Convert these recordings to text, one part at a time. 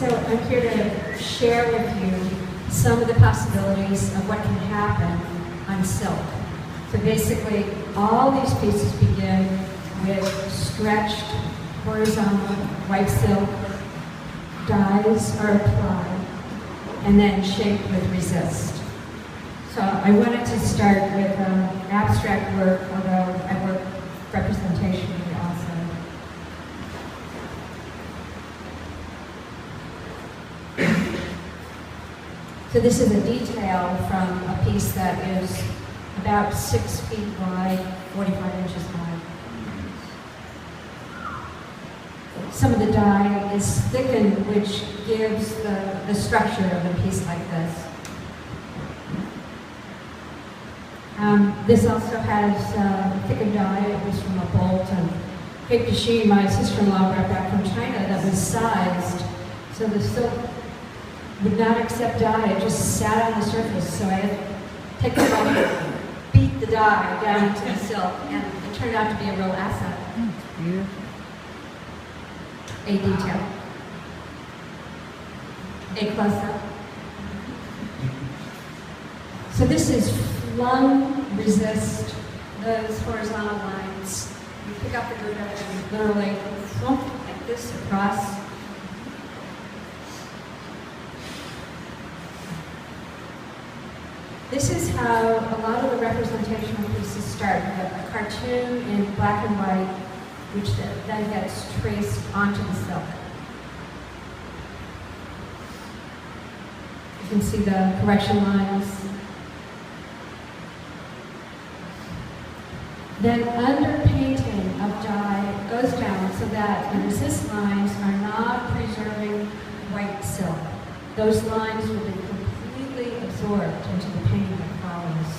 So I'm here to share with you some of the possibilities of what can happen on silk. So basically, all these pieces begin with stretched, horizontal, white silk, dyes are applied, and then shaped with resist. So I wanted to start with abstract work, although I work representationally also. So this is a detail from a piece that is about 6 feet wide, 45 inches high. Some of the dye is thickened, which gives the structure of a piece like this. This also has thickened dye. It was from a bolt and paper machine my sister-in-law brought back from China that was sized. So the silk would not accept dye. It just sat on the surface. So I had to take it off and beat the dye down into the silk, and it turned out to be a real asset. Beautiful. A detail. A close-up. So this is flung resist, those horizontal lines. You pick up the Gouda and literally flunk like this across. This is how a lot of the representational pieces start. You have a cartoon in black and white, which then gets traced onto the silk. You can see the correction lines. Then underpainting of dye goes down so that the resist lines are not preserving white silk. Those lines will be completely absorbed into the painting that follows.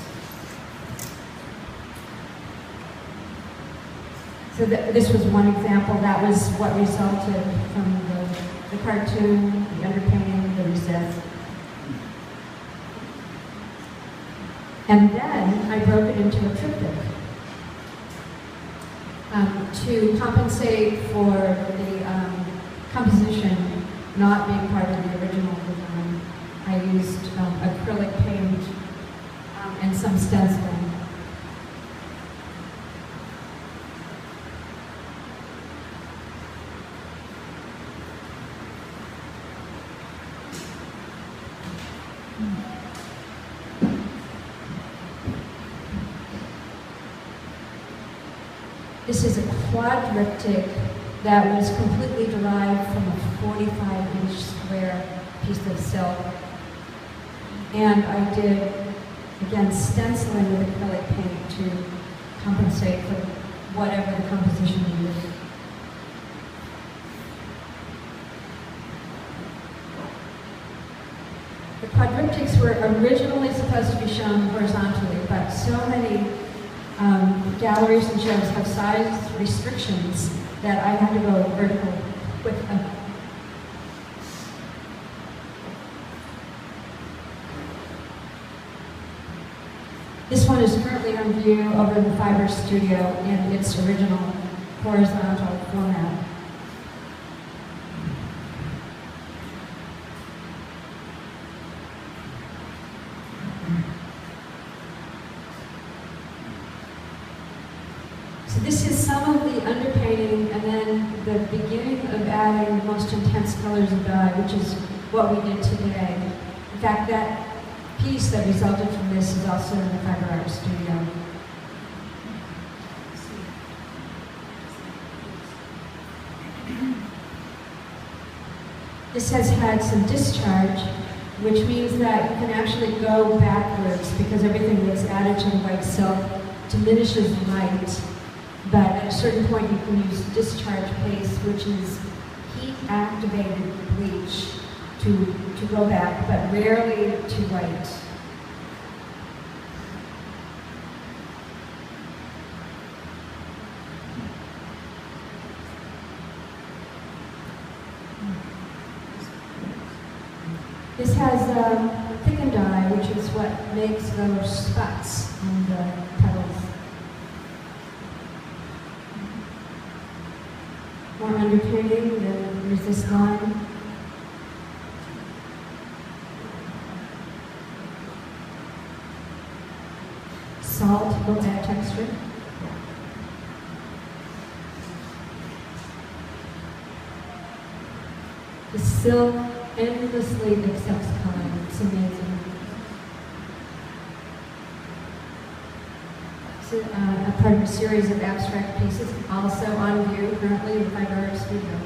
So this was one example. That was what resulted from the cartoon, the underpainting, the resist. And then I broke it into a triptych. To compensate for the composition not being part of the original design, I used acrylic paint and some stenciling. This is a quadriptych that was completely derived from a 45-inch square piece of silk. And I did, again, stenciling with acrylic paint to compensate for whatever the composition needed. The quadriptychs were originally supposed to be shown horizontally, but so many galleries and shows have size restrictions that I had to go vertical with them. This one is currently on view over in the Fiber Studio in its original horizontal format. So this is some of the underpainting and then the beginning of adding the most intense colors of dye, which is what we did today. In fact, that piece that resulted from this is also in the Fiber Art Studio. This has had some discharge, which means that you can actually go backwards because everything that's added to the white silk diminishes light. But at a certain point you can use discharge paste, which is heat-activated bleach, to go back, but rarely to white. This has thickened dye, which is what makes those spots on the petals. More underpainting, the resist line. salt will add texture. The silk endlessly accepts color. It's amazing. It's a part of a series of abstract pieces, also on view currently in the 5 Hour Studio.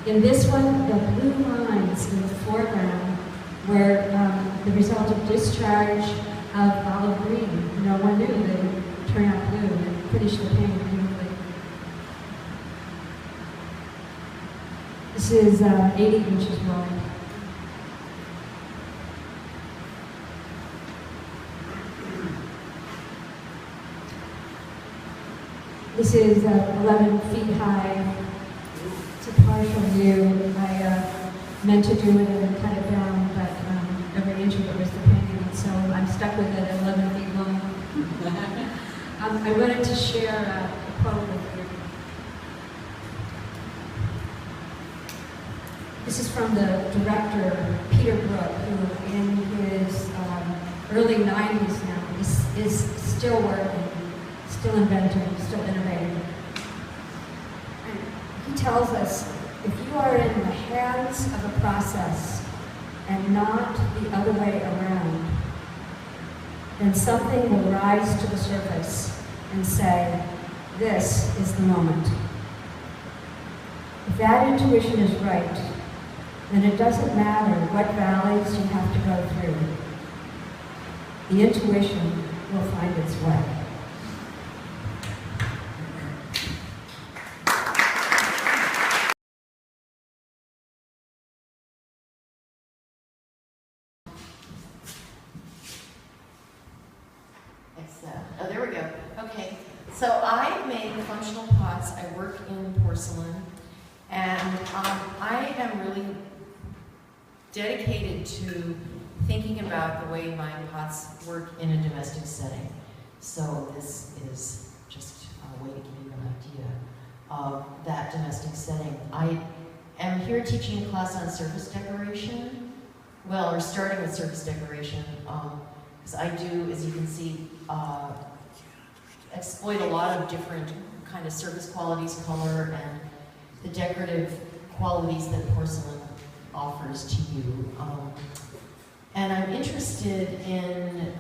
In this one, the blue lines in the foreground were the result of discharge of olive green. No one knew they would turn out blue and finish the painting beautifully. This is 80 inches wide. This is 11 feet high. It's a partial view. I meant to do it and cut it down, but every inch of it was the painting, so I'm stuck with it at 11 feet long. I wanted to share a quote with you. This is from the director, Peter Brook, who in his early 90s now is still working, still inventing, still innovating. And he tells us, if you are in the hands of a process and not the other way around, then something will rise to the surface and say, this is the moment. If that intuition is right, then it doesn't matter what valleys you have to go through. The intuition will find its way. Oh, there we go. Okay. So I make functional pots. I work in porcelain. And I am really dedicated to thinking about the way my pots work in a domestic setting. So this is just a way to give you an idea of that domestic setting. I am here teaching a class on surface decoration. Well, or starting with surface decoration, because I do, as you can see, exploit a lot of different kind of surface qualities, color, and the decorative qualities that porcelain offers to you. And I'm interested in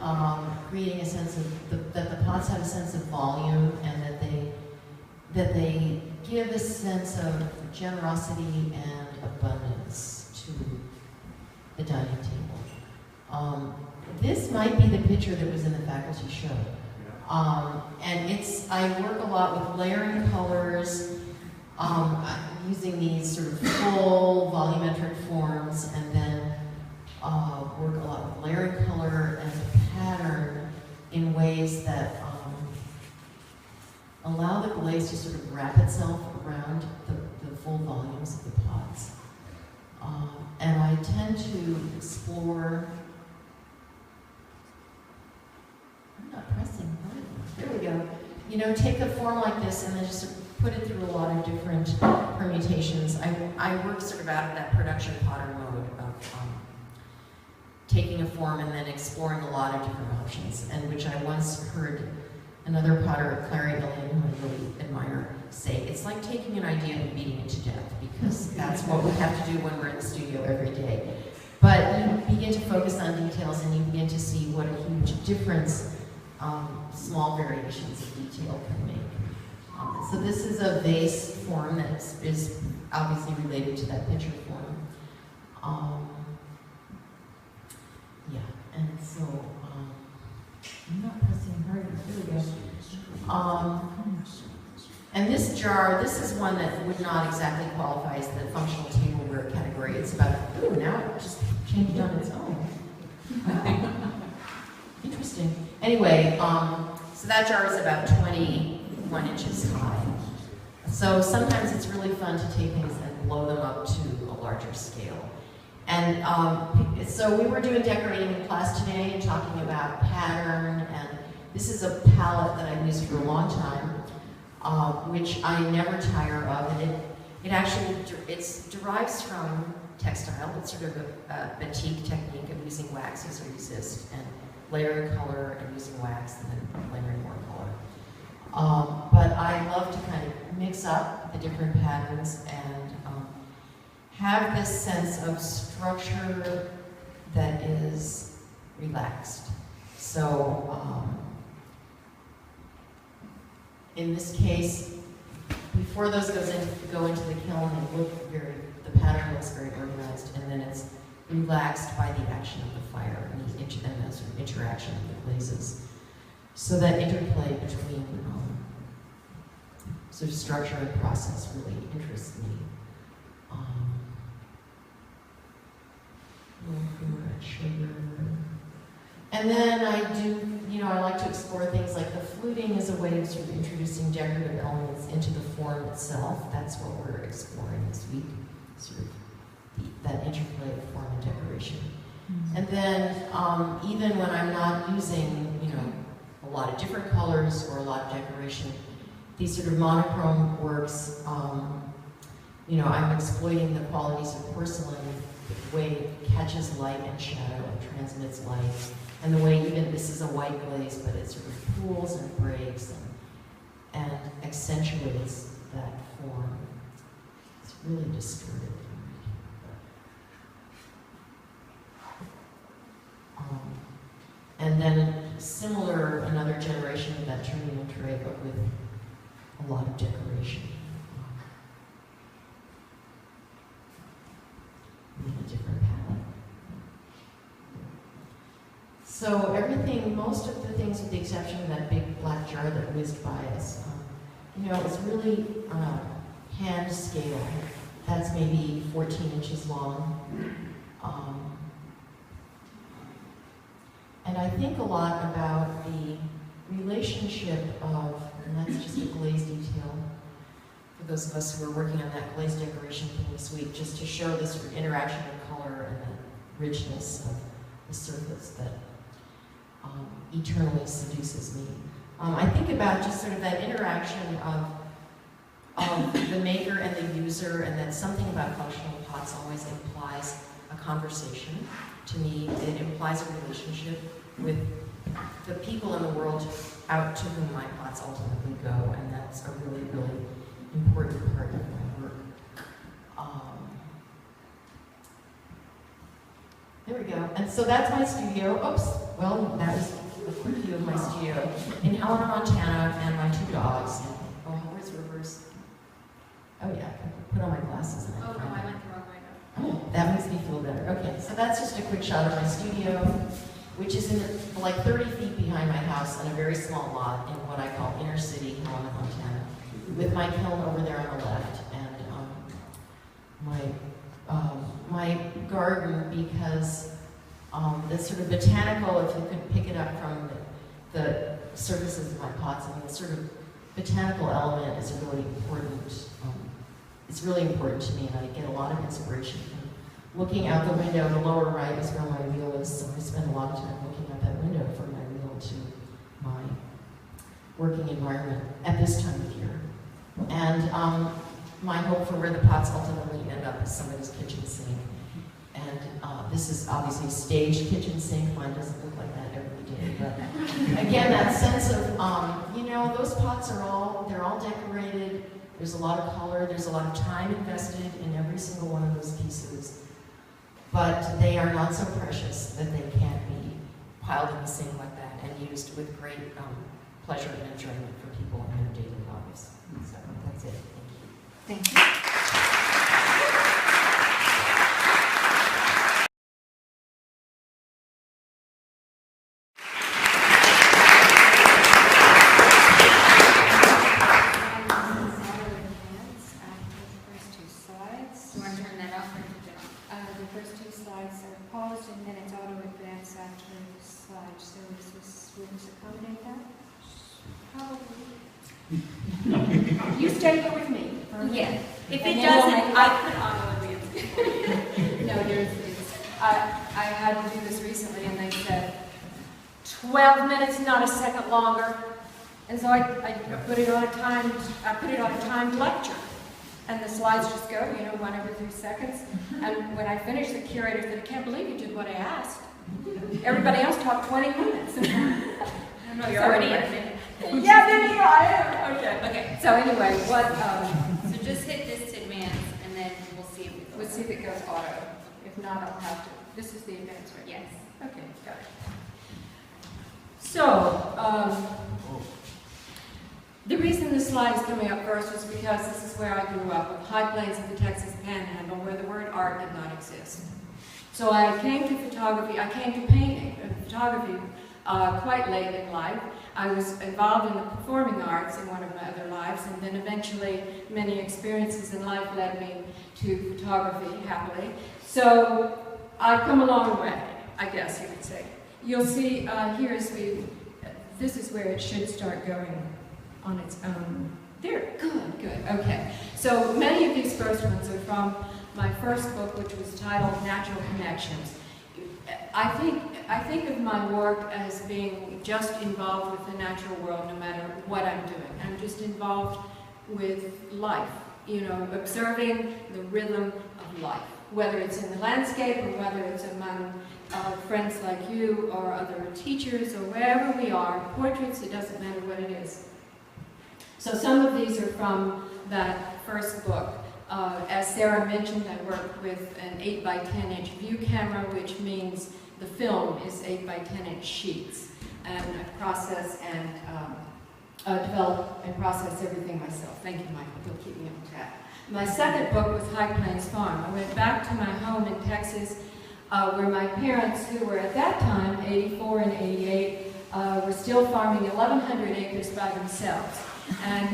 creating a sense of, that the pots have a sense of volume, and that they give a sense of generosity and abundance to the dining table. This might be the picture that was in the faculty show. And I work a lot with layering colors, using these sort of full volumetric forms, and then work a lot with layering color and pattern in ways that allow the glaze to sort of wrap itself around the full volumes of the pots. And I tend to explore. I'm not pressing. There we go. You know, take a form like this and then just put it through a lot of different permutations. I work sort of out of that production potter mode of taking a form and then exploring a lot of different options, and which I once heard another potter, Clary Elaine, who I really admire, say, it's like taking an idea and beating it to death, because that's what we have to do when we're in the studio every day. But you begin to focus on details, and you begin to see what a huge difference small variations of detail can make. So this is a vase form that is obviously related to that picture form. Yeah, and so I'm not pressing hard. There we go. And this jar, this is one that would not exactly qualify as the functional tableware category. It's about, ooh, now it just changed on its own. Wow. Interesting. Anyway, so that jar is about 21 inches high. So sometimes it's really fun to take things and blow them up to a larger scale. And so we were doing decorating in class today and talking about pattern, and this is a palette that I've used for a long time, which I never tire of, and it actually derives from textile. It's sort of a batik technique of using wax as a resist and layering color and using wax and then layering more color. But I love to kind of mix up the different patterns and have this sense of structure that is relaxed. So in this case, before those go into the kiln, the pattern looks very organized, and then it's relaxed by the action of the fire and the sort of interaction of the glazes. So that interplay between sort of structure and process really interests me. And then I like to explore things like the fluting as a way of sort of introducing decorative elements into the form itself. That's what we're exploring this week, sort of that interplay of form and decoration. Mm-hmm. And then even when I'm not using, a lot of different colors or a lot of decoration, these sort of monochrome works, I'm exploiting the qualities of porcelain, the way it catches light and shadow and transmits light, and the way even this is a white glaze, but it sort of pools and breaks and accentuates that form. It's really distorted. And then another generation of that turning and tray, but with a lot of decoration. In a different palette. So most of the things with the exception of that big black jar that whizzed by us, it's really hand scale. That's maybe 14 inches long. And I think a lot about the relationship of, and that's just a glaze detail, for those of us who are working on that glaze decoration thing this week, just to show this sort of interaction of color and the richness of the surface that eternally seduces me. I think about just sort of that interaction of the maker and the user, and that something about functional pots always implies a conversation. To me, it implies a relationship with the people in the world out to whom my pots ultimately go, and that's a really, really important part of my work. There we go. And so that's my studio. Oops. Well, that was a quick view of my studio in Helena, Montana, and my two dogs. Oh, where's reverse? Oh yeah, I put on my glasses. And Oh no, I went the wrong way though. Oh, that makes me feel better. Okay, so that's just a quick shot of my studio, which is like 30 feet behind my house on a very small lot in what I call inner city, Helena, Montana, with my kiln over there on the left, and my garden, because the sort of botanical, if you could pick it up from the surfaces of my pots, the sort of botanical element is really important. It's really important to me, and I get a lot of inspiration from looking out the window. The lower right is where my wheel is, so I spend a lot of time looking out that window from my wheel to my working environment at this time of year. And my hope for where the pots ultimately end up is somebody's kitchen sink. And this is obviously a staged kitchen sink. Mine doesn't look like that every day. But again, that sense of, those pots they're all decorated. There's a lot of color. There's a lot of time invested in every single one of those pieces. But they are not so precious that they can't be piled in the sink like that and used with great pleasure and enjoyment for people in their daily lives. So that's it. Thank you. Thank you. The first two slides are paused and then it's auto-advanced after the slide. So is this, will this accommodate that? Probably. You stay here with me. Yeah. If And it then we'll doesn't, make- I put auto-advance for you. No, I had to do this recently and they said 12 minutes, not a second longer. And so I put it on a timed lecture. And the slides just go, 1 every 3 seconds. And when I finished, the curator said, I can't believe you did what I asked. Everybody else talked 20 minutes. No, So you're already in anyway. it. Yeah, there you are. I am. Okay. Okay, So anyway, what, so just hit this to advance, and then we'll see if it goes. let's see if it goes auto. If not, I'll have to. This is the advance, right? Yes. Okay, got it. So, the reason this slide is coming up first was because this is where I grew up, in high plains of the Texas Panhandle, where the word art did not exist. So I came to photography, I came to painting and photography quite late in life. I was involved in the performing arts in one of my other lives, and then eventually many experiences in life led me to photography, happily. So I've come a long way, I guess you could say. You'll see this is where it should start going on its own. There, good, okay. So many of these first ones are from my first book, which was titled Natural Connections. I think of my work as being just involved with the natural world no matter what I'm doing. I'm just involved with life, you know, observing the rhythm of life, whether it's in the landscape or whether it's among friends like you or other teachers or wherever we are. Portraits, it doesn't matter what it is. So some of these are from that first book. As Sarah mentioned, I work with an 8 by 10 inch view camera, which means the film is 8 by 10 inch sheets. And I process and develop and process everything myself. Thank you, Michael. You'll keep me on track. My second book was High Plains Farm. I went back to my home in Texas, where my parents, who were at that time, 84 and 88, were still farming 1,100 acres by themselves. And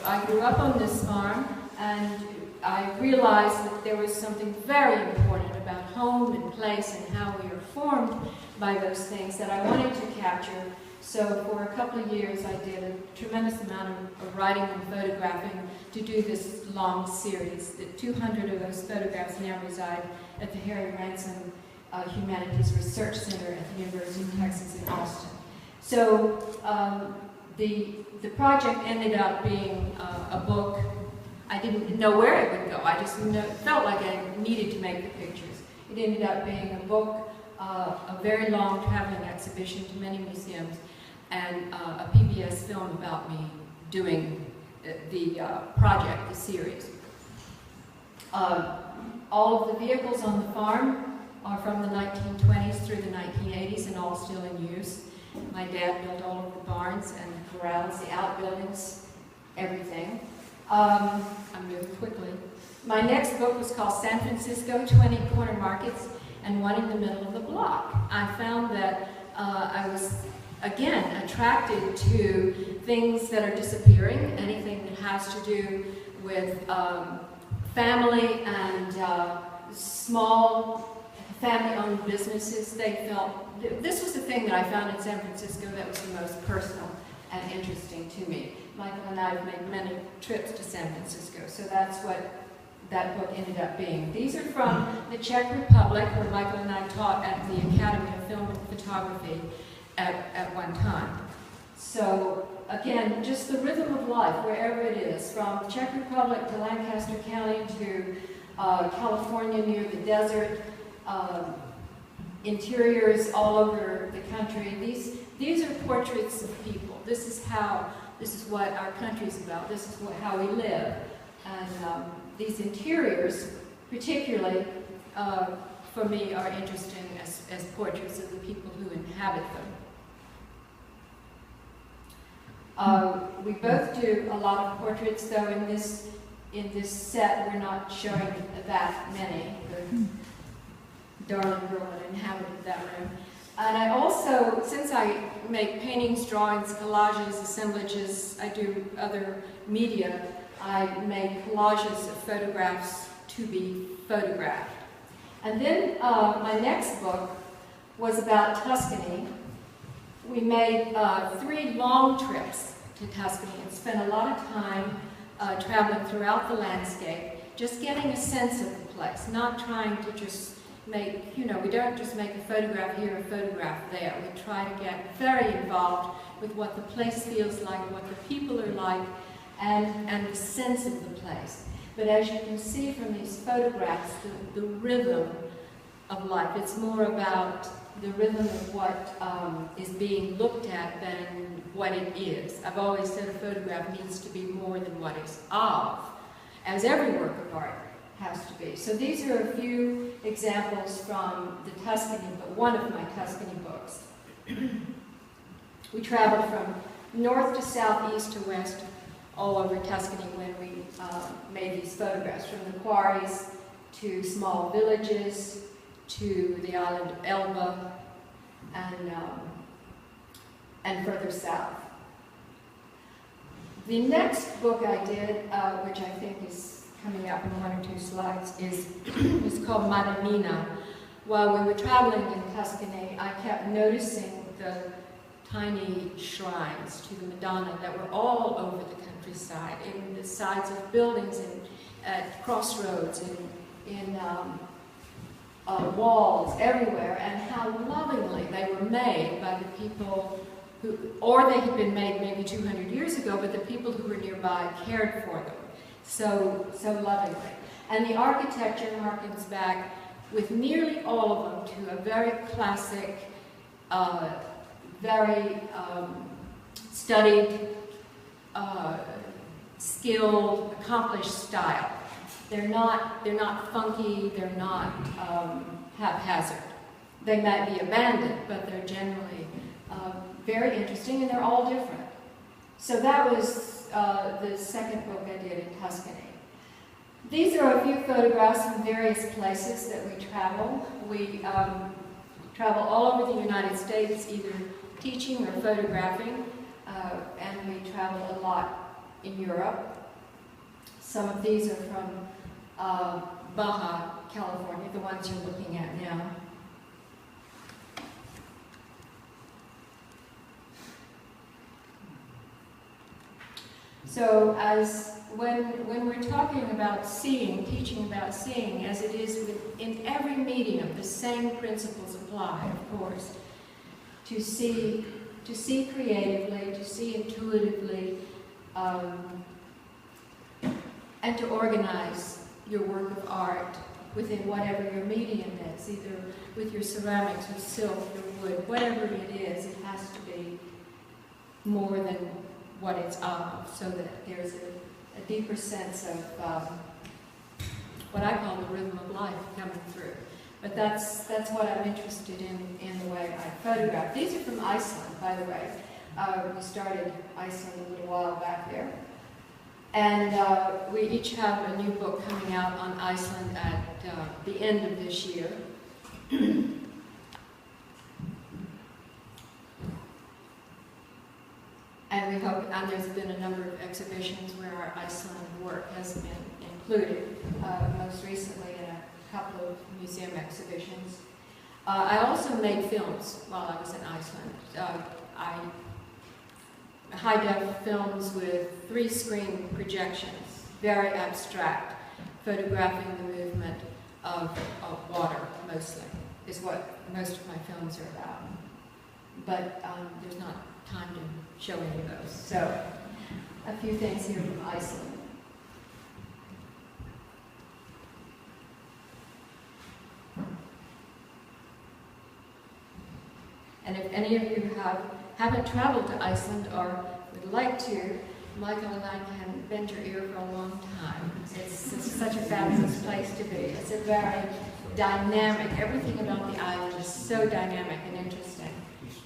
I grew up on this farm, and I realized that there was something very important about home and place and how we are formed by those things that I wanted to capture. So for a couple of years I did a tremendous amount of writing and photographing to do this long series. The 200 of those photographs now reside at the Harry Ransom Humanities Research Center at the University of Texas in Austin. So the project ended up being a book. I didn't know where it would go. I just felt like I needed to make the pictures. It ended up being a book, a very long traveling exhibition to many museums, and a PBS film about me doing the project, the series. All of the vehicles on the farm are from the 1920s through the 1980s and all still in use. My dad built all of the barns and the corrals, the outbuildings, everything. I'm moving quickly. My next book was called San Francisco, 20 Corner Markets and One in the Middle of the Block. I found that I was, again, attracted to things that are disappearing, anything that has to do with family and small family-owned businesses. They felt, this was the thing that I found in San Francisco that was the most personal and interesting to me. Michael and I have made many trips to San Francisco, so that's what that book ended up being. These are from the Czech Republic, where Michael and I taught at the Academy of Film and Photography at one time. So again, just the rhythm of life, wherever it is, from the Czech Republic to Lancaster County to California near the desert, interiors all over the country. These are portraits of people. This is what our country's about. This is how we live. And these interiors, particularly for me, are interesting as portraits of the people who inhabit them. We both do a lot of portraits, though in this set we're not showing that many. The darling girl that inhabited that room. And I also, since I make paintings, drawings, collages, assemblages, I do other media, I make collages of photographs to be photographed. And then my next book was about Tuscany. We made 3 long trips to Tuscany and spent a lot of time traveling throughout the landscape, just getting a sense of the place, not trying to just make, we don't just make a photograph here, a photograph there. We try to get very involved with what the place feels like, what the people are like, and the sense of the place. But as you can see from these photographs, the rhythm of life, it's more about the rhythm of what is being looked at than what it is. I've always said a photograph needs to be more than what it's of, as every work of art has to be. So these are a few examples from the Tuscany, but one of my Tuscany books. We traveled from north to south, east to west, all over Tuscany when we made these photographs, from the quarries to small villages to the island of Elba and further south. The next book I did, which I think is coming up in 1 or 2 slides, is called Madonnina. While we were traveling in Tuscany, I kept noticing the tiny shrines to the Madonna that were all over the countryside, in the sides of buildings, at crossroads, in walls, everywhere, and how lovingly they were made by the people who, or they had been made maybe 200 years ago, but the people who were nearby cared for them so lovingly. And the architecture harkens back with nearly all of them to a very classic, very studied, skilled, accomplished style. They're not funky, they're not haphazard. They might be abandoned, but they're generally very interesting, and they're all different. So that was the second book I did in Tuscany. These are a few photographs from various places that we travel. We travel all over the United States, either teaching or photographing, and we travel a lot in Europe. Some of these are from Baja, California, the ones you're looking at now. So when we're talking about seeing, teaching about seeing, as it is in every medium, the same principles apply, of course. To see creatively, to see intuitively, and to organize your work of art within whatever your medium is, either with your ceramics or silk or wood, whatever it is, it has to be more than what it's of, so that there's a deeper sense of what I call the rhythm of life coming through. But that's what I'm interested in the way I photograph. These are from Iceland, by the way. We started Iceland a little while back there. And we each have a new book coming out on Iceland at the end of this year. And we hope, and there's been a number of exhibitions where our Iceland work has been included, most recently in a couple of museum exhibitions. I also made films while I was in Iceland. High-def films with 3-screen projections, very abstract, photographing the movement of water, mostly, is what most of my films are about. But there's not time to show any of those. So, a few things here from Iceland. And if any of you haven't traveled to Iceland or would like to, Michael and I can bend your ear for a long time. It's such a fabulous place to be. It's a very dynamic, everything about the island is so dynamic and interesting.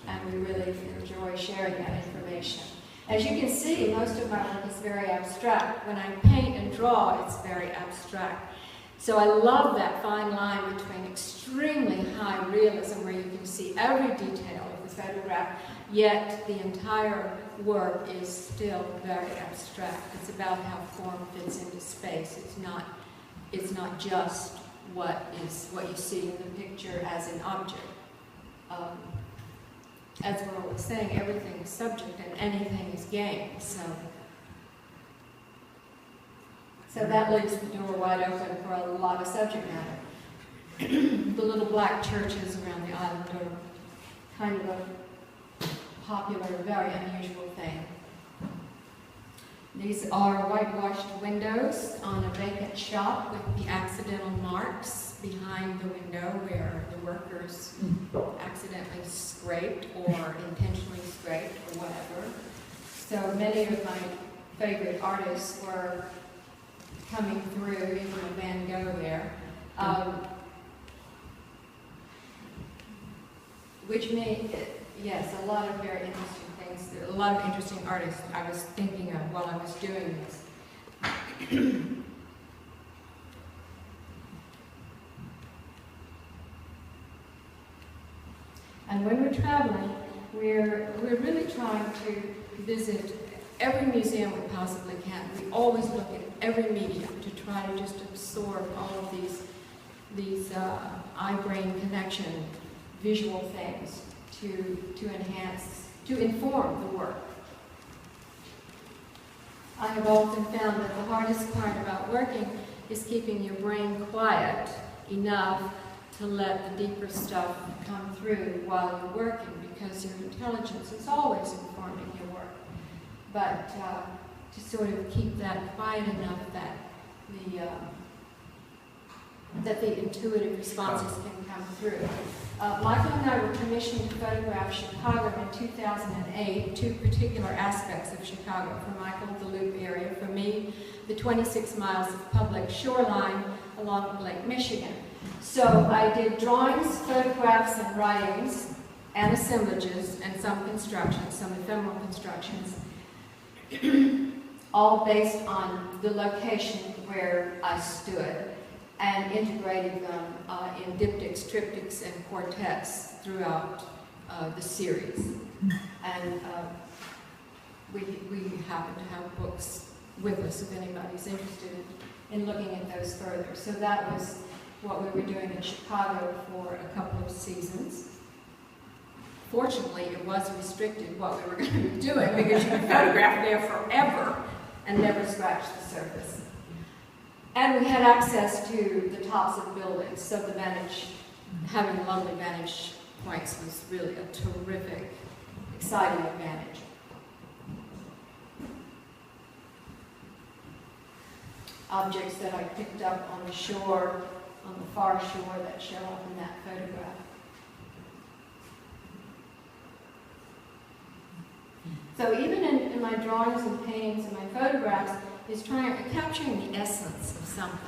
And we really enjoy sharing that information. As you can see, most of my work is very abstract. When I paint and draw, it's very abstract. So I love that fine line between extremely high realism, where you can see every detail of the photograph, yet the entire work is still very abstract. It's about how form fits into space. It's not just what you see in the picture as an object. As we're always saying, everything is subject and anything is game. So that leaves the door wide open for a lot of subject matter. The little black churches around the island are kind of a popular, very unusual thing. These are whitewashed windows on a vacant shop with the accidental marks behind the window where the workers accidentally scraped or intentionally scraped or whatever. So many of my favorite artists were coming through, even Van Gogh there. Which made, yes, a lot of very interesting things, a lot of interesting artists I was thinking of while I was doing this. And when we're traveling, we're really trying to visit every museum we possibly can. We always look at every medium to try to just absorb all of these eye-brain connection visual things to enhance, to inform the work. I have often found that the hardest part about working is keeping your brain quiet enough to let the deeper stuff come through while you're working, because your intelligence is always informing your work. But to sort of keep that quiet enough that the intuitive responses can come through. Michael and I were commissioned to photograph Chicago in 2008, two particular aspects of Chicago. For Michael, the Loop area. For me, the 26 miles of public shoreline along Lake Michigan. So I did drawings, photographs, and writings, and assemblages, and some constructions, some ephemeral constructions, all based on the location where I stood, and integrated them in diptychs, triptychs, and quartets throughout the series. And we happen to have books with us if anybody's interested in looking at those further. So that was what we were doing in Chicago for a couple of seasons. Fortunately, it was restricted what we were going to be doing, because you could photograph there forever and never scratch the surface. And we had access to the tops of buildings, so the vantage, having lovely vantage points was really a terrific, exciting advantage. Objects that I picked up on the shore, on the far shore, that show up in that photograph. So even in my drawings and paintings and my photographs, is capturing the essence of something,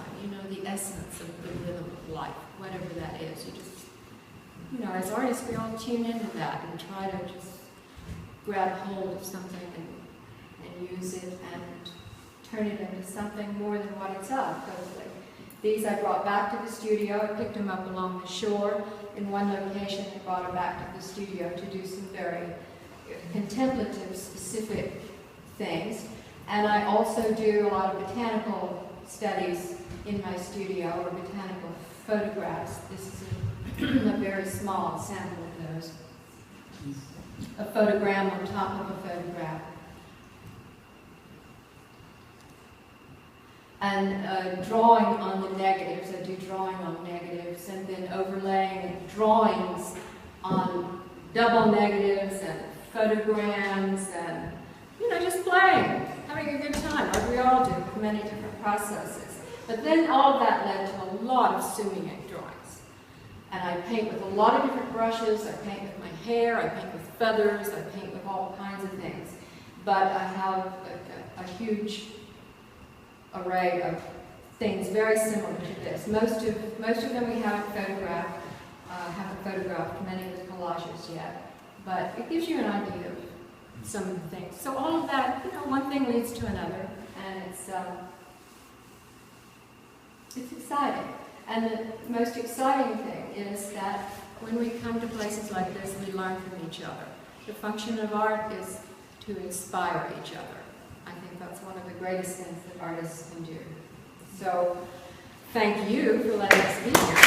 the essence of the rhythm of life, whatever that is. You just, as artists, we all tune into that and try to just grab hold of something and use it and turn it into something more than what it's of. These I brought back to the studio. I picked them up along the shore in one location and brought them back to the studio to do some very contemplative, specific things. And I also do a lot of botanical studies in my studio, or botanical photographs. This is a very small sample of those. A photogram on top of a photograph. And drawing on the negatives. I do drawing on negatives, and then overlaying drawings on double negatives and photograms, and just playing, having a good time, like we all do, with many different processes. But then all of that led to a lot of sumi-ink drawings. And I paint with a lot of different brushes. I paint with my hair, I paint with feathers, I paint with all kinds of things. But I have a huge array of things very similar to this. Most of them we haven't photographed. Haven't photographed many of the collages yet. But it gives you an idea of some of the things. So all of that, one thing leads to another, and it's exciting. And the most exciting thing is that when we come to places like this, we learn from each other. The function of art is to inspire each other. I think that's one of the greatest things that artists can do. So thank you for letting us be here.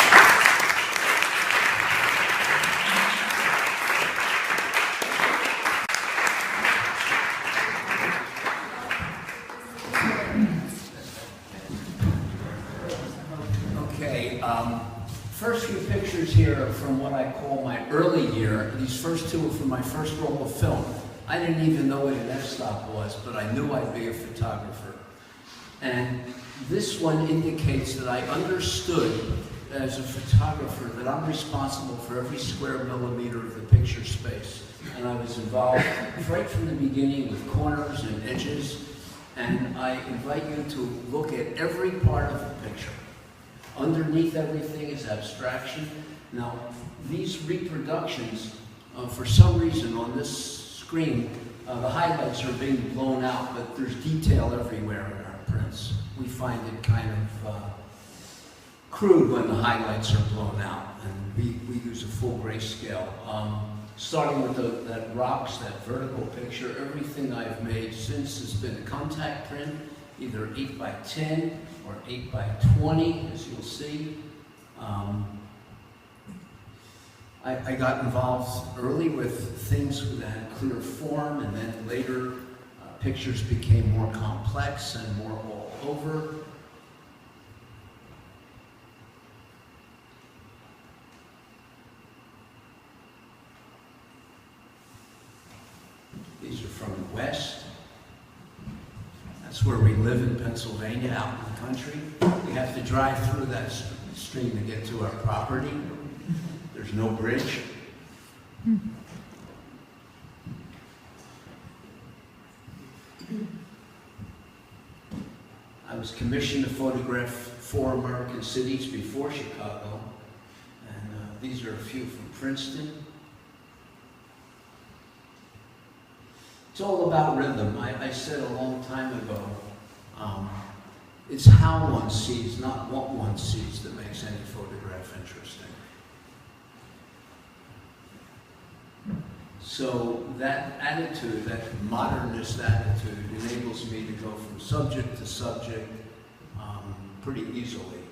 First few pictures here are from what I call my early year. These first two are from my first roll of film. I didn't even know what an f-stop was, but I knew I'd be a photographer. And this one indicates that I understood as a photographer that I'm responsible for every square millimeter of the picture space. And I was involved right from the beginning with corners and edges. And I invite you to look at every part of the picture. Underneath everything is abstraction. Now, these reproductions, for some reason on this screen, the highlights are being blown out, but there's detail everywhere in our prints. We find it kind of crude when the highlights are blown out, and we use a full grayscale. Starting with that rocks, that vertical picture, everything I've made since has been a contact print, either 8x10 or 8x20, as you'll see. I got involved early with things that had clear form, and then later pictures became more complex and more all over. These are from the West. That's where we live in Pennsylvania, out in the country. We have to drive through that stream to get to our property. There's no bridge. I was commissioned to photograph 4 American cities before Chicago, and these are a few from Princeton. It's all about rhythm. I said a long time ago, it's how one sees, not what one sees, that makes any photograph interesting. So that attitude, that modernist attitude, enables me to go from subject to subject pretty easily.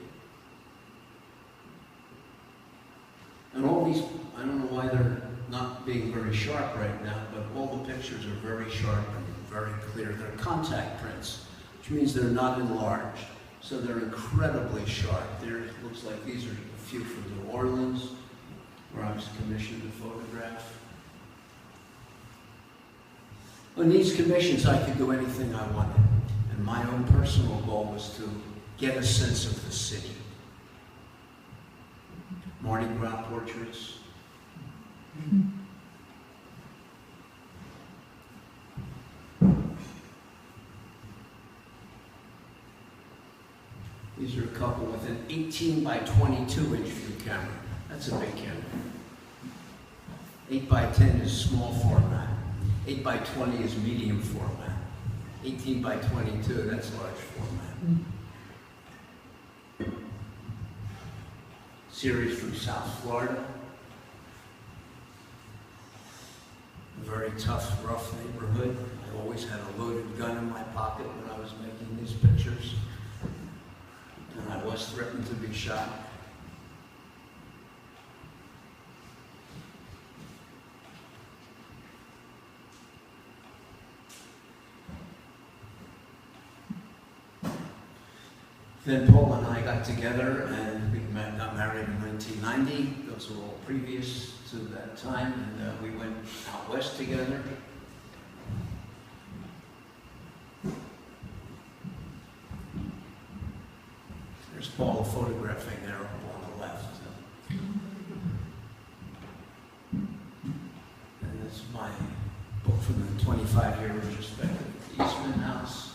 And all these, I don't know why they're not being very sharp right now, but all the pictures are very sharp and very clear. They're contact prints, which means they're not enlarged. So they're incredibly sharp. There, it looks like these are a few from New Orleans, where I was commissioned to photograph. On these commissions, I could do anything I wanted. And my own personal goal was to get a sense of the city. Mardi Gras portraits. These are a couple with an 18x22 inch view camera. That's a big camera. 8x10 is small format. 8x20 is medium format. 18x22, that's large format. Series from South Florida. A very tough, rough neighborhood. I always had a loaded gun in my pocket when I was making these pictures. And I was threatened to be shot. Then Paula and I got together and we got married in 1990. Those were all previous to that time, and we went out west together. There's Paula photographing there up on the left. And this is my book from the 25-year retrospective at the Eastman House.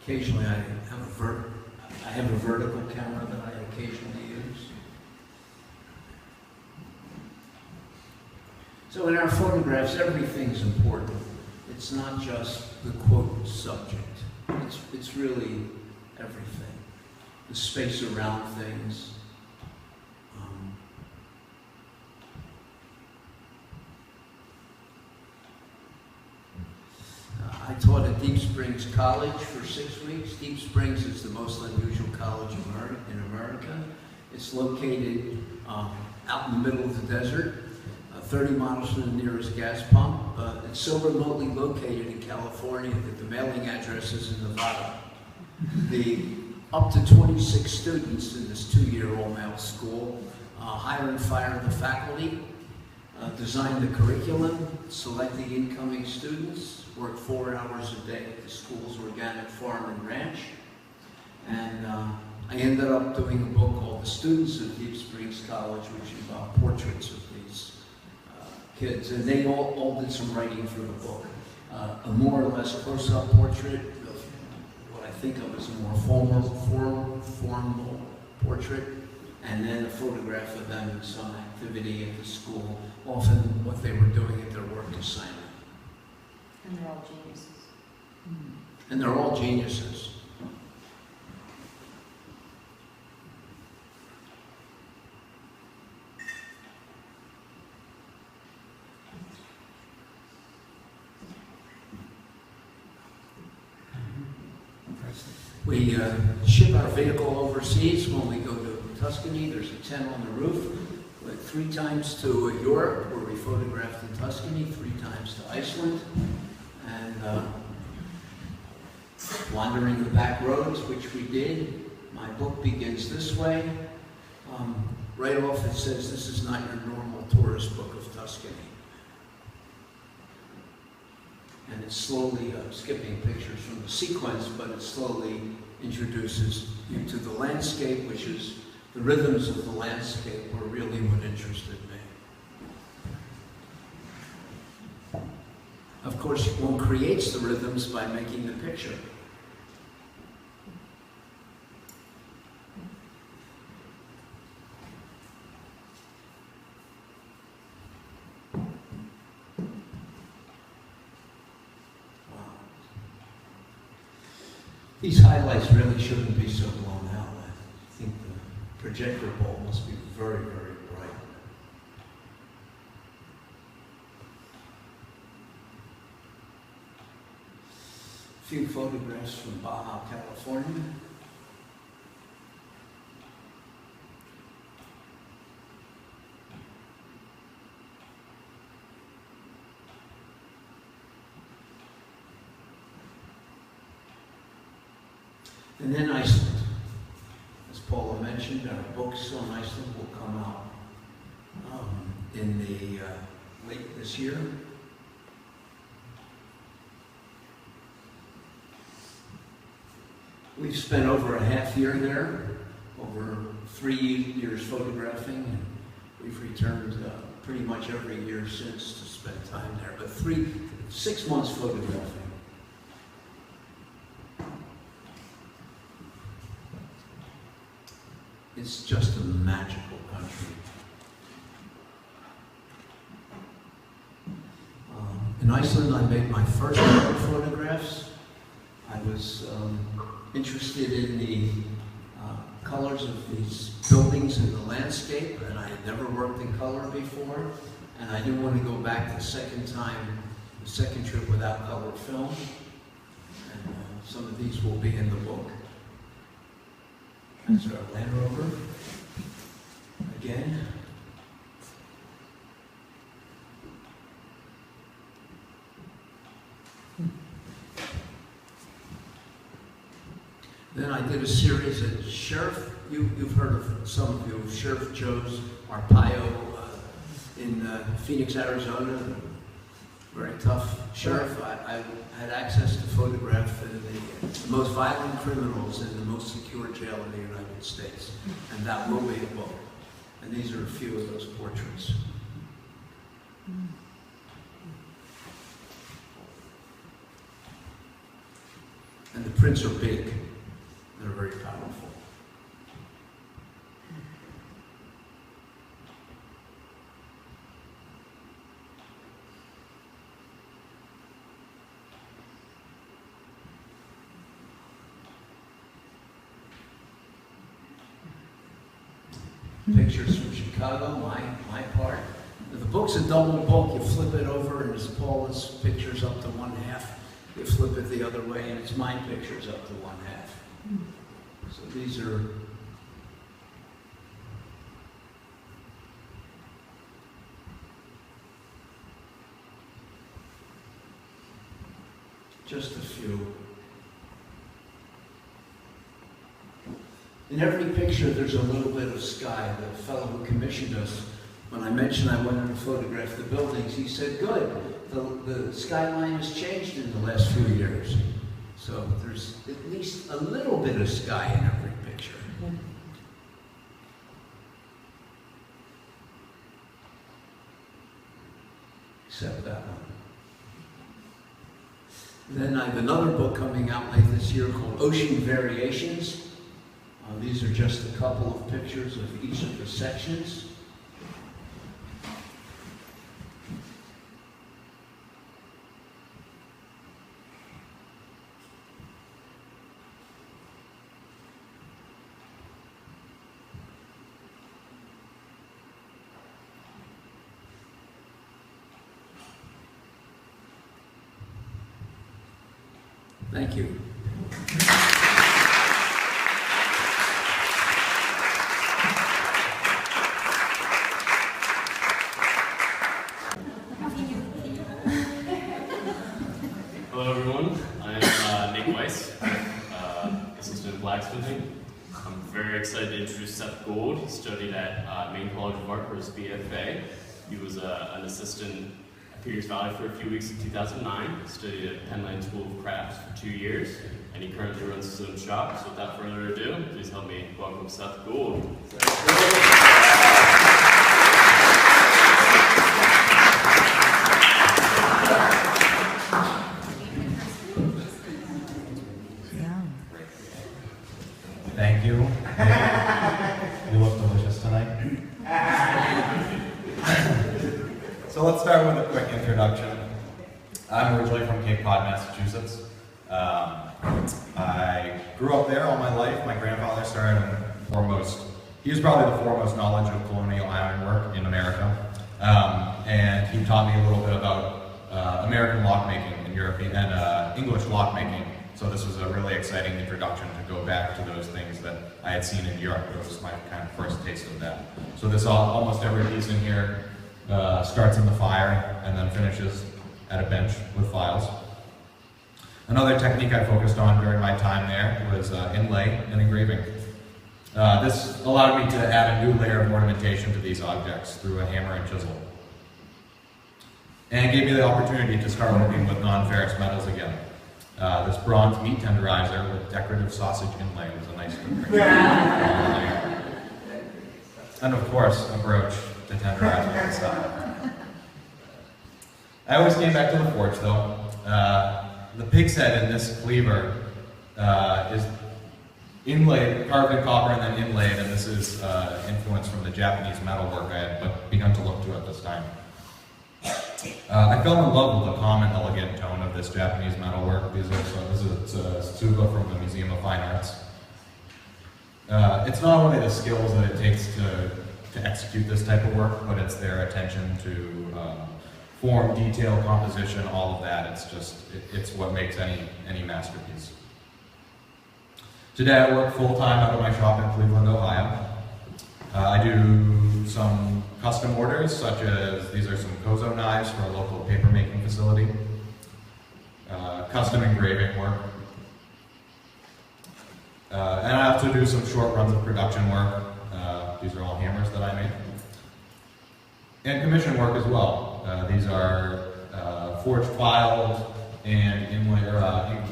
Occasionally I have a vertical camera that I occasionally use. So in our photographs, everything's important. It's not just the quote subject. It's really everything. The space around things. I taught at Deep Springs College for 6 weeks. Deep Springs is the most unusual college in America. It's located out in the middle of the desert, 30 miles from the nearest gas pump. It's so remotely located in California that the mailing address is in Nevada. Up to 26 students in this 2-year all-male school, hire and fire the faculty. Design the curriculum, select the incoming students, work 4 hours a day at the school's organic farm and ranch. And I ended up doing a book called The Students of Deep Springs College, which involved portraits of these kids. And they all did some writing for the book. A more or less close-up portrait of what I think of as a more formal portrait, and then a photograph of them in some activity at the school, often what they were doing at their work assignment. And they're all geniuses. And they're all geniuses. We ship our vehicle overseas when we go to Tuscany. There's a tent on the roof. Went 3 times to Europe, where we photographed in Tuscany, 3 times to Iceland, and wandering the back roads, which we did. My book begins this way. Right off it says, this is not your normal tourist book of Tuscany. And it's slowly skipping pictures from the sequence, but it slowly introduces you to the landscape, which is the rhythms of the landscape were really what interested me. Of course, one creates the rhythms by making the picture. These highlights really shouldn't be so blown out. I think the projector bulb must be very, very bright. A few photographs from Baja, California. And then Iceland. As Paula mentioned, our books on Iceland will come out in the late this year. We've spent over a half year there, over 3 years photographing, and we've returned pretty much every year since to spend time there, but 6 months photographing. It's just a magical country. In Iceland, I made my first photographs. I was interested in the colors of these buildings in the landscape, and I had never worked in color before, and I didn't want to go back the second trip without color film. And some of these will be in the book. That's our Land Rover. Again. Then I did a series at Sheriff. You've heard of, some of you, of Sheriff Joe's Arpaio in Phoenix, Arizona. Very tough sheriff. I had access to photograph the most violent criminals in the most secure jail in the United States. And that will be a book. And these are a few of those portraits. And the prints are big. They're very powerful. Pictures from Chicago, my part. The book's a double book. You flip it over, and it's Paula's pictures up to 1/2. You flip it the other way, and it's my pictures up to 1/2. So these are just a few. In every picture, there's a little bit of sky. The fellow who commissioned us when I mentioned I wanted to photograph the buildings, he said, good, the skyline has changed in the last few years. So there's at least a little bit of sky in every picture. Except that one. Then I have another book coming out late this year called Ocean Variations. These are just a couple of pictures of each of the sections. Thank you. Hello everyone, I'm Nick Weiss, assistant in blacksmithing. I'm very excited to introduce Seth Gould. He studied at Maine College of Art for his BFA. He was an assistant at Peters Valley for a few weeks in 2009, studied at Penline School of Crafts for 2 years, and he currently runs his own shop. So without further ado, please help me welcome Seth Gould. Thank you. You look delicious tonight. So let's start with a quick introduction. I'm originally from Cape Cod, Massachusetts. I grew up there all my life. My grandfather started he was probably the foremost knowledge of colonial ironwork in America. And he taught me a little bit about American lockmaking and European and English lockmaking. So this was a really exciting introduction to go back to those things that I had seen in Europe. It was my kind of first taste of that. So this almost every piece in here starts in the fire and then finishes at a bench with files. Another technique I focused on during my time there was inlay and engraving. This allowed me to add a new layer of ornamentation to these objects through a hammer and chisel. And it gave me the opportunity to start working with non-ferrous metals again. This bronze meat tenderizer with decorative sausage inlay was a nice touch. And of course, a brooch to tenderize with the stuff. I always came back to the forge though. The pig's head in this cleaver is inlaid, carved in copper and then inlaid, and this is influence from the Japanese metalwork I had begun to look to at this time. I fell in love with the calm and elegant tone of this Japanese metalwork. This is a tsuba from the Museum of Fine Arts. It's not only the skills that it takes to execute this type of work, but it's their attention to form, detail, composition, all of that. It's what makes any masterpiece. Today I work full-time out of my shop in Cleveland, Ohio. I do some custom orders, such as these are some Kozo knives for a local paper-making facility. Custom engraving work. And I also do some short runs of production work. These are all hammers that I make. And commission work as well. These are forged filed and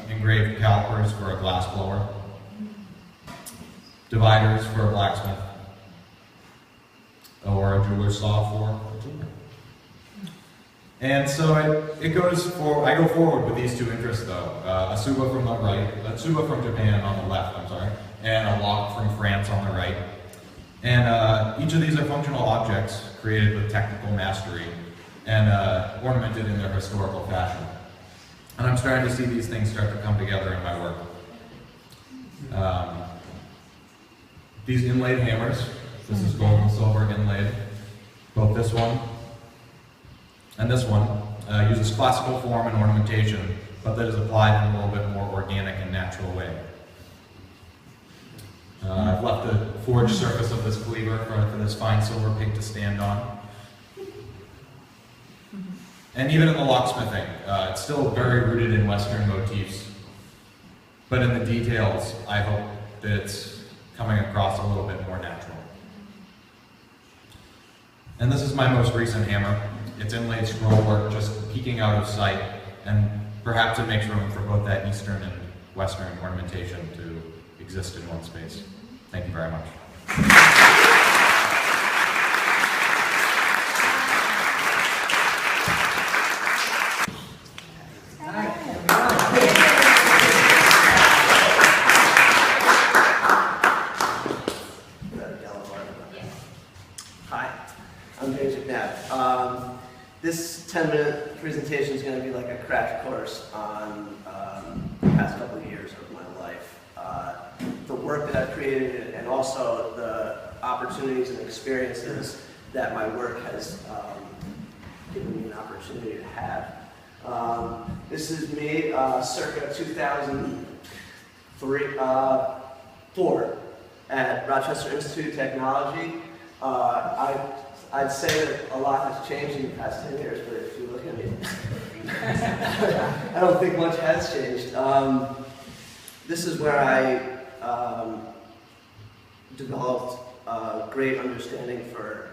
engraved calipers for a glass blower. Dividers for a blacksmith. Or a jeweler's saw for a jeweler. And so I go forward with these two interests though. A tsuba from the right, a tsuba from Japan on the left, I'm sorry, and a lock from France on the right. And each of these are functional objects created with technical mastery and ornamented in their historical fashion. And I'm starting to see these things start to come together in my work. These inlaid hammers, this is gold and silver inlaid. Both this one and this one uses classical form and ornamentation, but that is applied in a little bit more organic and natural way. I've left the forged surface of this cleaver for this fine silver pig to stand on. And even in the locksmithing, it's still very rooted in Western motifs. But in the details, I hope that it's coming across a little bit more natural. And this is my most recent hammer. It's inlaid scroll work, just peeking out of sight, and perhaps it makes room for both that eastern and western ornamentation to exist in one space. Thank you very much. Hi, I'm McNabb. This 10-minute presentation is going to be like a crash course on the past couple of years of my life. The work that I've created and also the opportunities and experiences that my work has given me an opportunity to have. This is me circa 2004 at Rochester Institute of Technology. I'd say that a lot has changed in the past 10 years, but if you look at me, I don't think much has changed. This is where I developed a great understanding for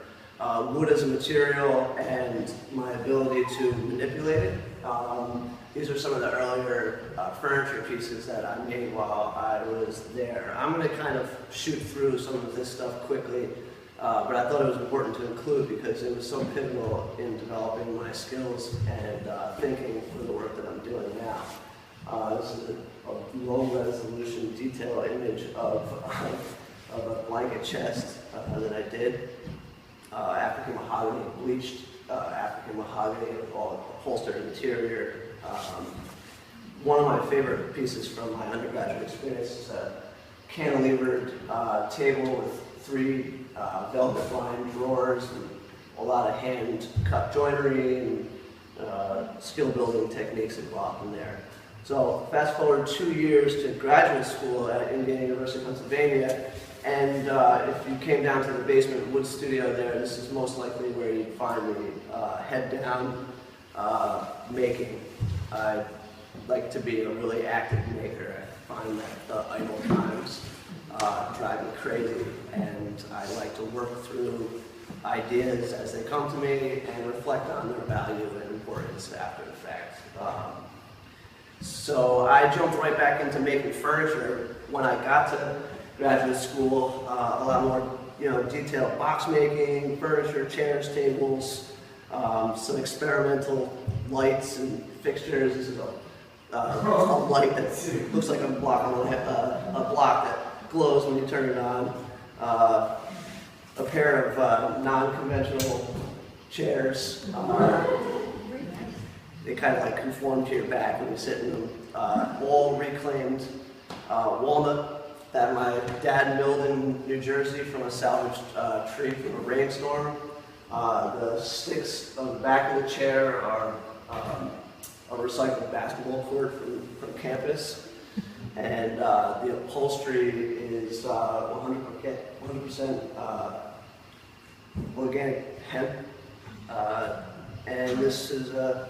wood as a material and my ability to manipulate it. These are some of the earlier furniture pieces that I made while I was there. I'm going to kind of shoot through some of this stuff quickly. But I thought it was important to include because it was so pivotal in developing my skills and thinking for the work that I'm doing now. This is a low-resolution detail image of a blanket chest that I did. African mahogany, bleached African mahogany with all upholstered interior. One of my favorite pieces from my undergraduate experience is a cantilevered table with 3 velvet-lined drawers and a lot of hand-cut joinery and skill-building techniques involved in there. So fast forward 2 years to graduate school at Indiana University, Pennsylvania, and if you came down to the basement wood studio there, this is most likely where you'd find me head down making. I like to be a really active maker. I find that the idle times drive me crazy, and I like to work through ideas as they come to me and reflect on their value and importance after the fact. So I jumped right back into making furniture when I got to graduate school. A lot more, detailed box making, furniture, chairs, tables, some experimental lights and fixtures. This is a light that looks like a block that glows when you turn it on. A pair of non-conventional chairs. They kind of like conform to your back when you sit in them. All reclaimed walnut that my dad milled in New Jersey from a salvaged tree from a rainstorm. The sticks on the back of the chair are a recycled basketball court from campus. And the upholstery is 100% organic hemp. And this is a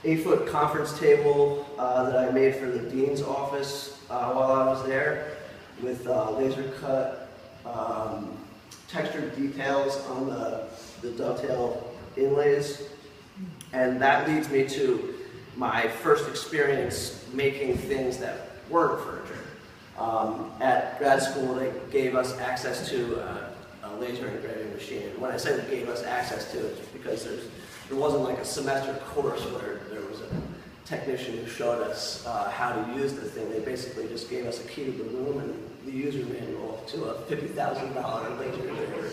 8-foot conference table that I made for the dean's office while I was there, with laser cut textured details on the dovetail inlays. And that leads me to my first experience making things that weren't furniture. At grad school, they gave us access to a laser engraving machine. When I say they gave us access to it, it's because there wasn't like a semester course where there was a technician who showed us how to use the thing. They basically just gave us a key to the room and the user manual to a $50,000 laser engraver.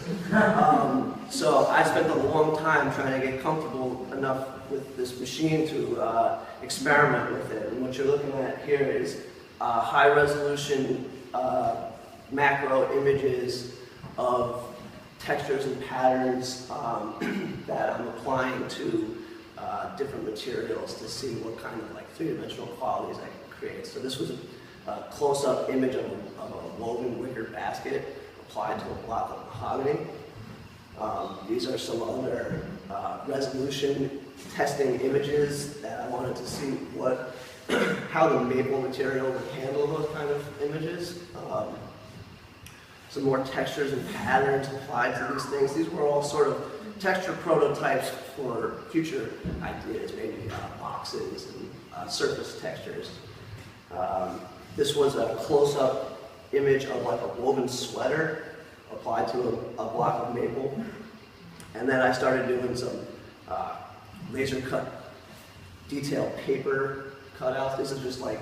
So I spent a long time trying to get comfortable enough with this machine to experiment with it. And what you're looking at here is high-resolution macro images of textures and patterns that I'm applying to different materials to see what kind of like 3-dimensional qualities I can create. So this was a close-up image of a woven wicker basket applied to a block of mahogany. These are some other resolution testing images that I wanted to see how the maple material would handle those kind of images. some more textures and patterns applied to these things. These were all sort of texture prototypes for future ideas, maybe boxes and surface textures. This was a close-up image of like a woven sweater applied to a block of maple. And then I started doing some laser cut detailed paper cutouts. This is just like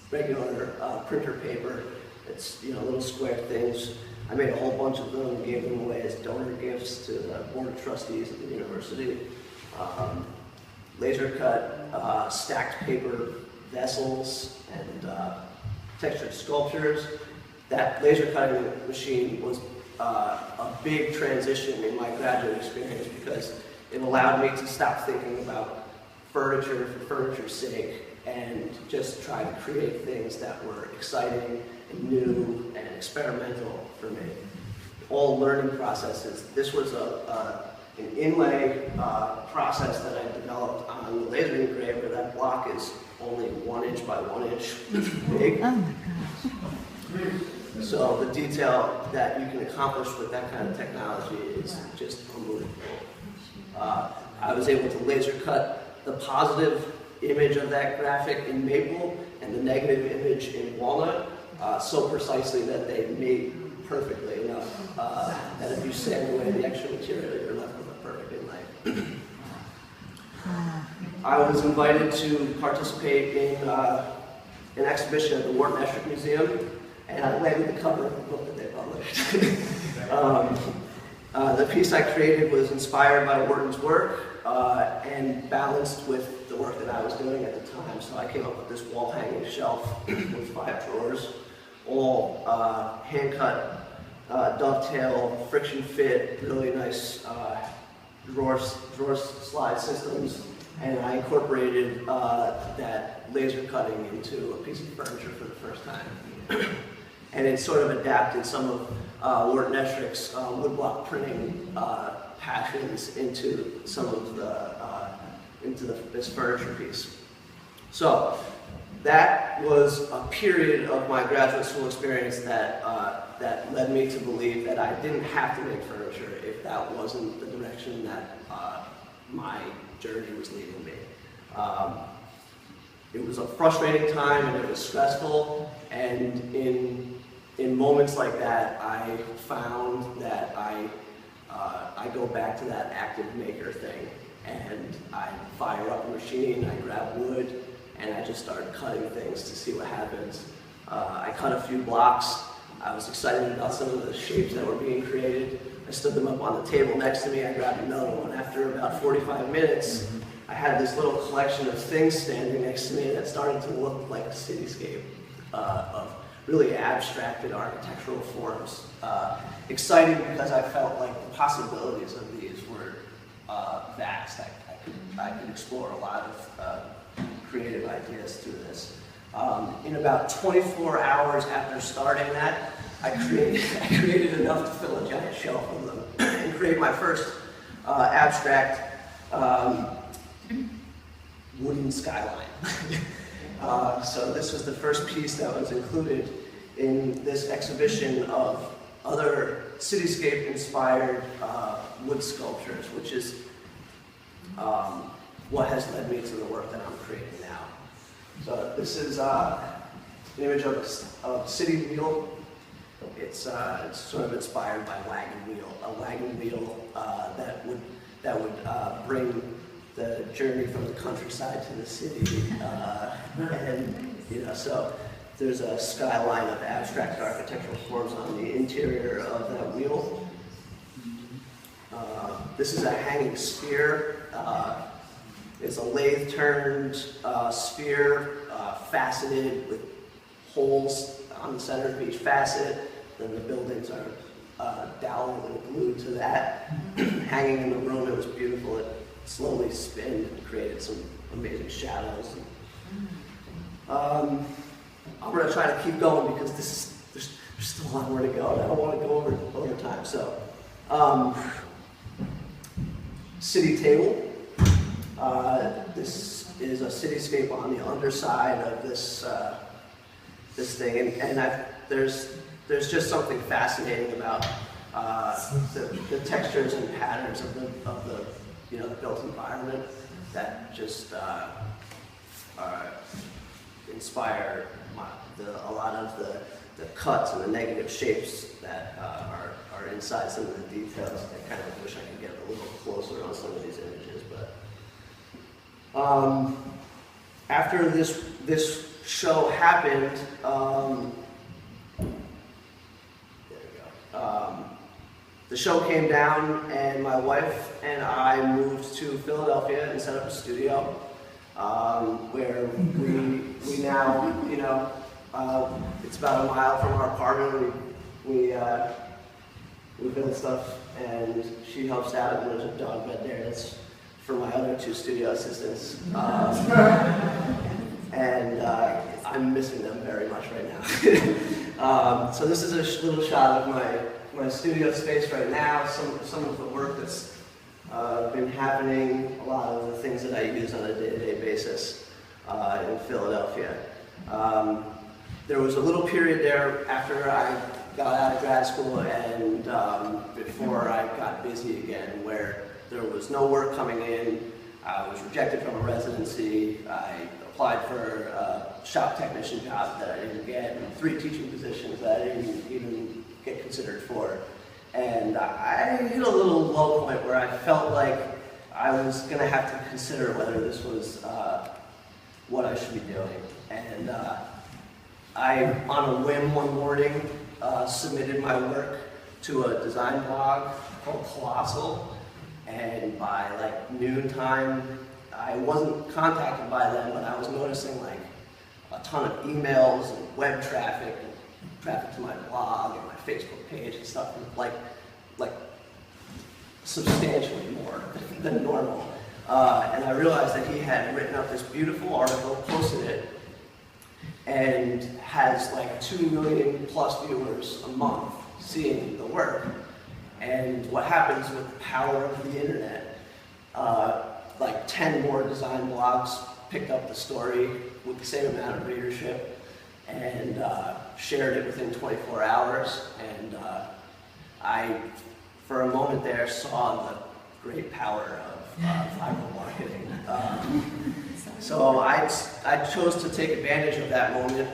regular printer paper. It's, you know, little square things. I made a whole bunch of them and gave them away as donor gifts to the board of trustees at the university. Laser cut stacked paper vessels and textured sculptures. That laser cutting machine was a big transition in my graduate experience because it allowed me to stop thinking about furniture for furniture's sake and just try to create things that were exciting and new and experimental for me. All learning processes. This was an inlay process that I developed on the laser engraver. That block is only 1 inch by 1 inch big. Oh my gosh. So the detail that you can accomplish with that kind of technology is just unbelievable. I was able to laser cut the positive image of that graphic in maple and the negative image in walnut so precisely that they mate perfectly enough that if you sand away the extra material, you're left with a perfect inlay. I was invited to participate in an exhibition at the Wharton Essex Museum, and I landed the cover of the book that they published. The piece I created was inspired by Wharton's work and balanced with the work that I was doing at the time. So I came up with this wall-hanging shelf with 5 drawers, all hand-cut, dovetail, friction fit, really nice drawer slide systems. And I incorporated that laser cutting into a piece of furniture for the first time. And it sort of adapted some of Wharton Essex woodblock printing passions into some of this furniture piece. So that was a period of my graduate school experience that that led me to believe that I didn't have to make furniture if that wasn't the direction that my journey was leading me. It was a frustrating time and it was stressful, and in moments like that, I found that I go back to that active maker thing, and I fire up a machine, I grab wood, and I just started cutting things to see what happens. I cut a few blocks. I was excited about some of the shapes that were being created. I stood them up on the table next to me. I grabbed another one. After about 45 minutes, I had this little collection of things standing next to me that started to look like a cityscape of really abstracted architectural forms. Exciting because I felt like the possibilities of these were vast. I could explore a lot of creative ideas through this. In about 24 hours after starting that, I created enough to fill a giant shelf of them and create my first abstract wooden skyline. So this was the first piece that was included in this exhibition of other cityscape-inspired wood sculptures, which is what has led me to the work that I'm creating now. So this is an image of a city wheel. It's sort of inspired by a wagon wheel that would bring the journey from the countryside to the city, and so there's a skyline of abstract architectural forms on the interior of that wheel. This is a hanging sphere. It's a lathe-turned sphere, faceted with holes on the center of each facet. Then the buildings are doweled and glued to that. Hanging in the room, it was beautiful. It slowly spinned and created some amazing shadows. I'm going to try to keep going because there's still a lot more to go, and I don't want to go over time. So, city table. This is a cityscape on the underside of this thing, and there's there's just something fascinating about the textures and patterns of the the built environment that just inspire a lot of the cuts and the negative shapes that are inside some of the details. I kind of wish I could get a little closer on some of these images, but after this show happened, the show came down, and my wife and I moved to Philadelphia and set up a studio, where we now, it's about a mile from our apartment. We build stuff, and she helps out, and there's a dog bed there. That's for my other 2 studio assistants. And I'm missing them very much right now. So this is a little shot of my studio space right now, some of the work that's been happening, a lot of the things that I use on a day-to-day basis in Philadelphia. There was a little period there after I got out of grad school and before I got busy again, where there was no work coming in. I was rejected from a residency. I applied for a shop technician job that I didn't get, and 3 teaching positions that I didn't even get considered for. And I hit a little low point where I felt like I was going to have to consider whether this was what I should be doing. And I, on a whim one morning, submitted my work to a design blog called Colossal. And by like noontime, I wasn't contacted by them, but I was noticing like a ton of emails and web traffic and traffic to my blog and my Facebook page and stuff, like substantially more than normal. And I realized that he had written up this beautiful article, posted it, and has like 2 million plus viewers a month seeing the work. And what happens with the power of the internet, like 10 more design blogs picked up the story with the same amount of readership and shared it within 24 hours. And I, for a moment there, saw the great power of viral marketing. So I chose to take advantage of that moment.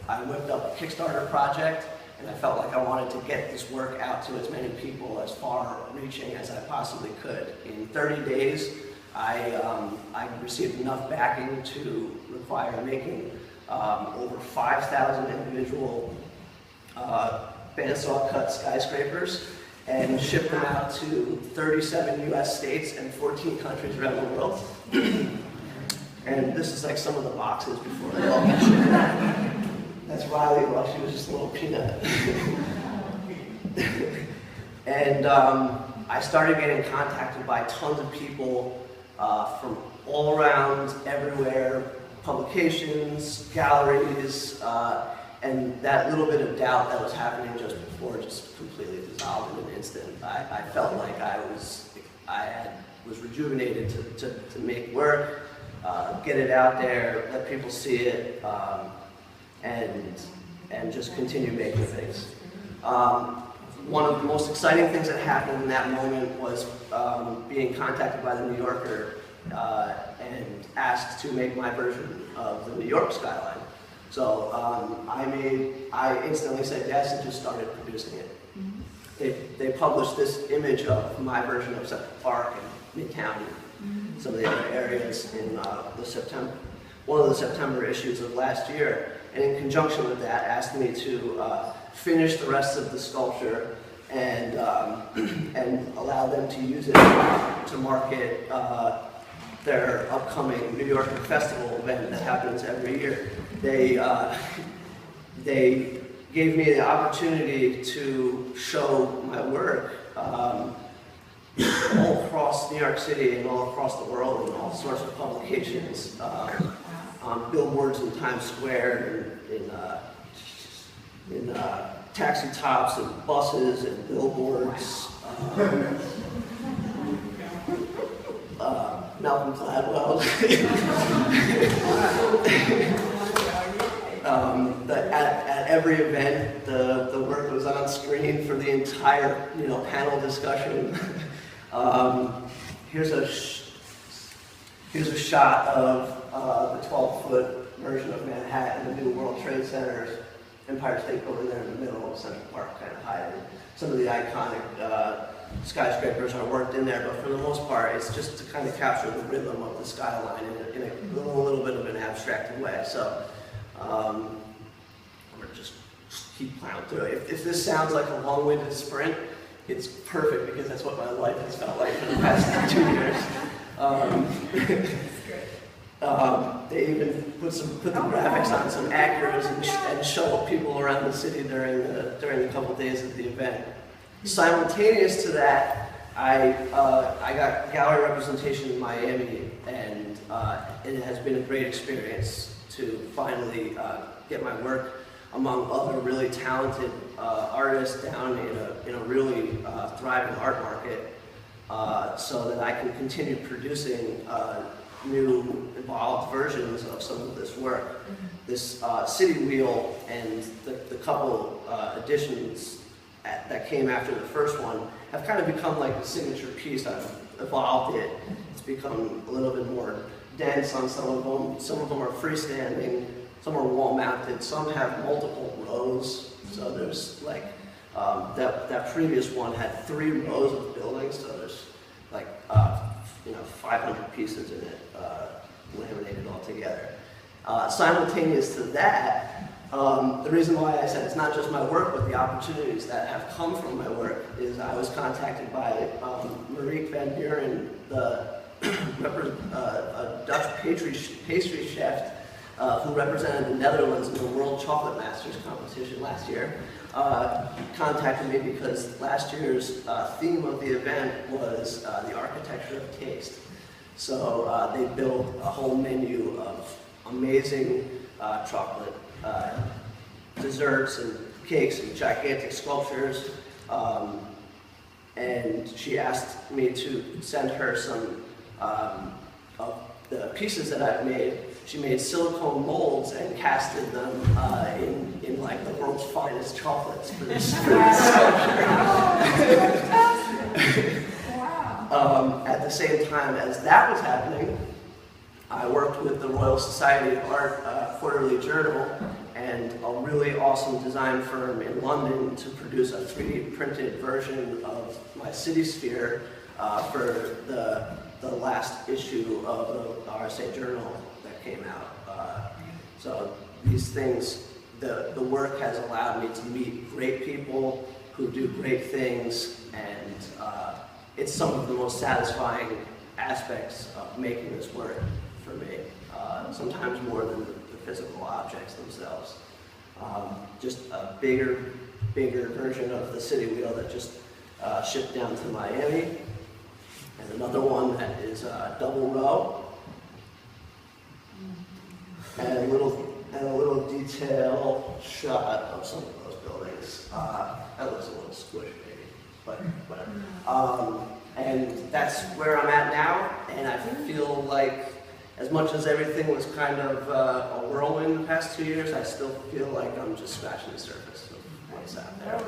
I whipped up a Kickstarter project, and I felt like I wanted to get this work out to as many people, as far-reaching as I possibly could. In 30 days, I received enough backing to require making over 5,000 individual bandsaw cut skyscrapers and ship them out to 37 US states and 14 countries around the world. And this is like some of the boxes before they all got shipped. That's Riley while she was just a little peanut. And I started getting contacted by tons of people from all around, everywhere, publications, galleries, and that little bit of doubt that was happening just before just completely dissolved in an instant. I felt like I was rejuvenated to make work, get it out there, let people see it, and just continue making things. One of the most exciting things that happened in that moment was being contacted by the New Yorker and asked to make my version of the New York skyline. So I instantly said yes and just started producing it. They published this image of my version of Central Park and Midtown and some of the other areas in one of the September issues of last year. And in conjunction with that, asked me to finish the rest of the sculpture and allow them to use it to market their upcoming New Yorker Festival event that happens every year. They gave me the opportunity to show my work all across New York City and all across the world in all sorts of publications, on billboards in Times Square, in taxi tops and buses and billboards. Malcolm Gladwell. at every event, the work was on screen for the entire, panel discussion. Here's a shot of the 12-foot version of Manhattan, the new World Trade Center's Empire State Building there in the middle of Central Park, kind of hiding. Some of the iconic skyscrapers are worked in there, but for the most part, it's just to kind of capture the rhythm of the skyline in a little bit of an abstracted way. So I'm going to just keep plowing through it. If this sounds like a long-winded sprint, it's perfect because that's what my life has felt like for the past 2 years. They even put the graphics on some Acuras and shuttled people around the city during the couple days of the event. Simultaneous to that, I got gallery representation in Miami, and it has been a great experience to finally get my work among other really talented artists down in a really thriving art market, so that I can continue producing new evolved versions of some of this work. This city wheel and the couple additions that came after the first one have kind of become like the signature piece. I've evolved it. It's become a little bit more dense on some of them. Some of them are freestanding, some are wall mounted, some have multiple rows. So there's like, that previous one had 3 rows of buildings, so there's like 500 pieces in it, laminated all together. Simultaneous to that, the reason why I said it's not just my work, but the opportunities that have come from my work is I was contacted by Marieke van Buren, a Dutch pastry chef who represented the Netherlands in the World Chocolate Masters competition last year. Contacted me because last year's theme of the event was the architecture of taste. So they built a whole menu of amazing chocolate desserts and cakes and gigantic sculptures. And she asked me to send her some of the pieces that I've made. She made silicone molds and casted them in like the world's finest chocolates for this sculpture. At the same time as that was happening, I worked with the Royal Society of Art Quarterly Journal and a really awesome design firm in London to produce a 3D printed version of my city sphere for the last issue of the RSA Journal that came out. So these things, the work has allowed me to meet great people who do great things, and it's some of the most satisfying aspects of making this work for me, sometimes more than the physical objects themselves. Just a bigger version of the city wheel that just shipped down to Miami, and another one that is double row, and a little detail shot of some of those buildings. That looks a little squished, maybe, but whatever. And that's where I'm at now, and I feel like, as much as everything was kind of a whirlwind the past 2 years, I still feel like I'm just scratching the surface of what's out there.